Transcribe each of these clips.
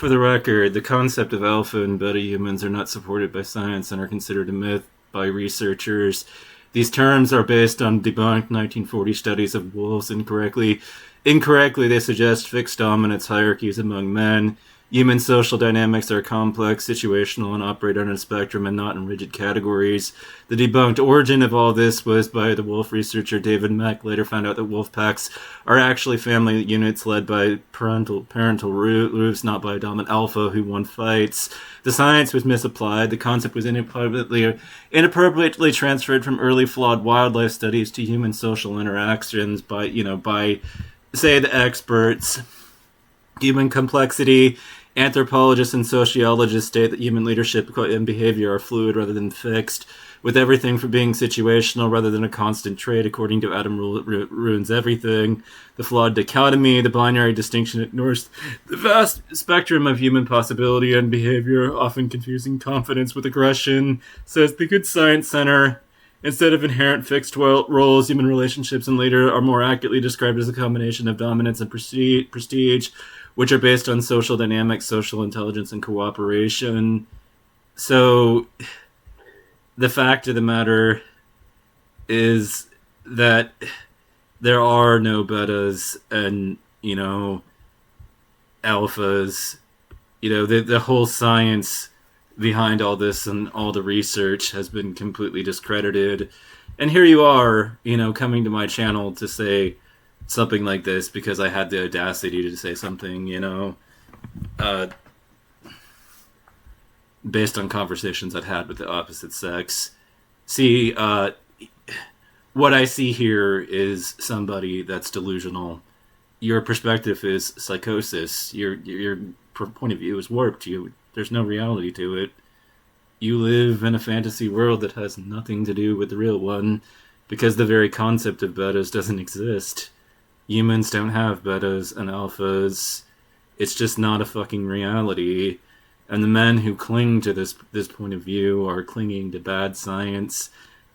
For the record, the concept of alpha and beta humans are not supported by science and are considered a myth by researchers. These terms are based on debunked 1940 studies of wolves. Incorrectly, they suggest fixed dominance hierarchies among men. Human social dynamics are complex, situational, and operate on a spectrum and not in rigid categories. The debunked origin of all this was by the wolf researcher David Mack. Later found out that wolf packs are actually family units led by parental roofs, not by a dominant alpha who won fights. The science was misapplied. The concept was inappropriately transferred from early flawed wildlife studies to human social interactions by say the experts. Human complexity. Anthropologists and sociologists state that human leadership and behavior are fluid rather than fixed, with everything from being situational rather than a constant trait. According to Adam Ruins Everything, the flawed dichotomy, the binary distinction ignores the vast spectrum of human possibility and behavior, often confusing confidence with aggression, says the Good Science Center. Instead of inherent fixed roles, human relationships and leader are more accurately described as a combination of dominance and prestige, which are based on social dynamics, social intelligence, and cooperation. So the fact of the matter is that there are no betas and, alphas. The whole science behind all this and all the research has been completely discredited. And here you are, coming to my channel to say something like this because I had the audacity to say something, based on conversations I'd had with the opposite sex. See, what I see here is somebody that's delusional. Your perspective is psychosis. Your point of view is warped. There's no reality to it. You live in a fantasy world that has nothing to do with the real one because the very concept of betas doesn't exist. Humans don't have betas and alphas. It's just not a fucking reality. And the men who cling to this point of view are clinging to bad science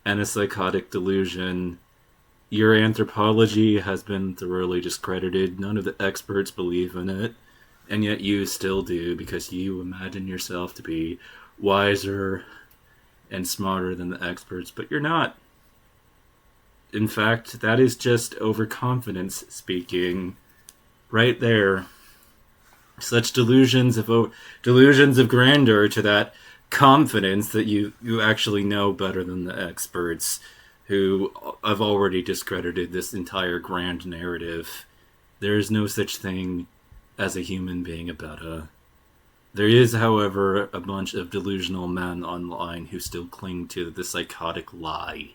and a psychotic delusion. Your anthropology has been thoroughly discredited. None of the experts believe in it. And yet you still do because you imagine yourself to be wiser and smarter than the experts, but you're not. In fact, that is just overconfidence speaking right there. Such delusions of grandeur to that confidence that you actually know better than the experts who have already discredited this entire grand narrative. There is no such thing as a human being a beta. There is, however, a bunch of delusional men online who still cling to the psychotic lie